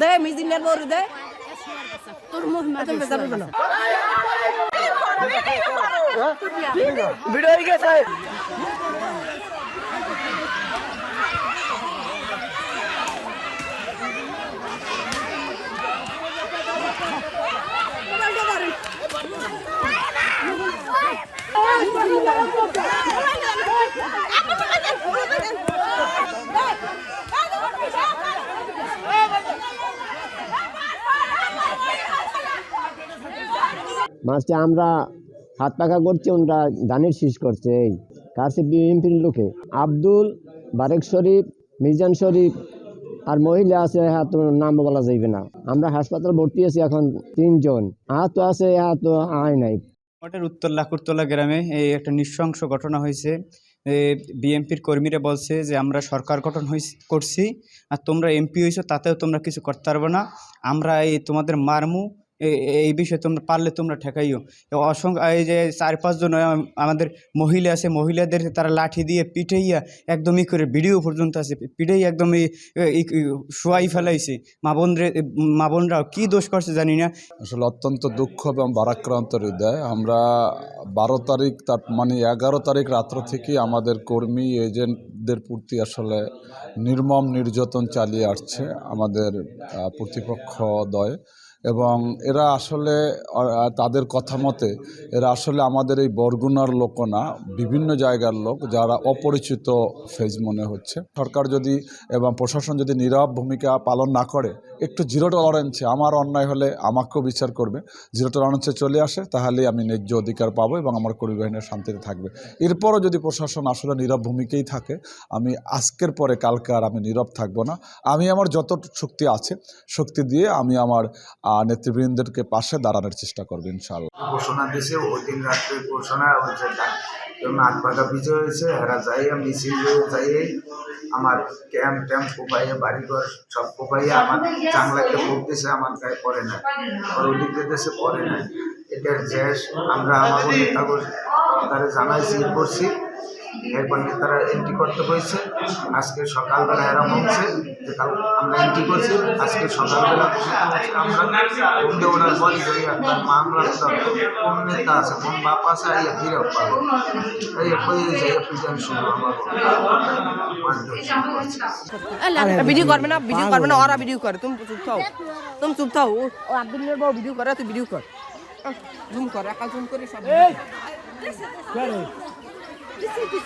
দে মিজিনের বড় দে তোর মহিমা তুমি যাবে না ভিডিও হয়ে গেছে মাঝে আমরা হাত পাখা করছি ওরা ধানের শীষ করছে এই কাছে বিএনপির লোকে আব্দুল বারেক শরীফ মিজান শরীফ আর মহিলা আছে হাত নাম বলা যাইবে না আমরা হাসপাতাল ভর্তি আছি এখন 3 জন আহত আছে আহত আয় নাই উত্তর লাকুরতলা গ্রামে এই একটা নৃশংস ঘটনা হয়েছে বিএনপির কর্মীরা বলছে যে আমরা সরকার গঠন করছি আর তোমরা এমপি হয়েছো তাতেও তোমরা কিছু করতে পারবে না আমরা এই তোমাদের মারমু এই বিষয়ে তোমরা পারলে তোমরা ঠেকাইও অসংখ্য এই যে 4-5 জন আমাদের মহিলা আছে মহিলাদের তারা লাঠি দিয়ে পিটাইয়া একদমই করে ভিডিও পর্যন্ত আছে পিটাই একদম শোয়াই ফেলাইছে মা বোনরাও কী দোষ করছে জানি না। আসলে অত্যন্ত দুঃখ এবং ভারাক্রান্ত হৃদয় আমরা 12 তারিখ তার মানে 11 তারিখ রাত্র থেকে আমাদের কর্মী এজেন্টদের প্রতি আসলে নির্মম নির্যাতন চালিয়ে আসছে আমাদের প্রতিপক্ষ দয় এবং এরা আসলে তাদের কথা মতে এরা আসলে আমাদের এই বরগুনার লোক না বিভিন্ন জায়গার লোক যারা অপরিচিত ফেজ মনে হচ্ছে সরকার যদি এবং প্রশাসন যদি নীরব ভূমিকা পালন না করে একটু জিরো টলারেন্সে আমার অন্যায় হলে আমাকেও বিচার করবে জিরো টলারেন্সে চলে আসে তাহলে আমি ন্যায্য অধিকার পাবো এবং আমার কর্মী বাহিনীর শান্তিতে থাকবে এরপরও যদি প্রশাসন আসলে নীরব ভূমিকাই থাকে আমি আজকের পরে কালকে আর আমি নীরব থাকবো না আমি আমার যত শক্তি আছে শক্তি দিয়ে আমি আমার নেতৃবৃন্দকে পাশে দাঁড়ানোর চেষ্টা করবে ইনশাআল্লাহ। ঘোষণা দিয়েছে ওই দিন রাত্রে ঘোষণা হয়েছে হাত পাকা বিজয় হয়েছে এরা যাইয়া মিছিল যাইয়ে আমার ক্যাম্প কোপাইয়ে বাড়িঘর সব কোপাইয়ে আমার জাংলাকে পড়তেছে আমার গায়ে পড়ে না আর ওদিক দেশে পড়ে না এটার শেষ আমরা আমাদের কাগজ তারা জানাইছি করছি এরপর তারা এন্ট্রি করতে হয়েছে আজকে সকালবেলা এরা বলছে যে কাল আমরা এন্ট্রি করছি আজকে সকালবেলা আমরা ওনার বলি আপনার মামলা কোন নেতা আছে কোন বাপ আছে আইয়া ফিরে পাবো এই প্রেজেন্ট শুরু আমার ভিডিও করবে না ওরা ভিডিও করে তুমি চুপ থাও ও আব্দুলের বউ ভিডিও করে তুই ভিডিও কর জুম কর একা জুম করে সব This is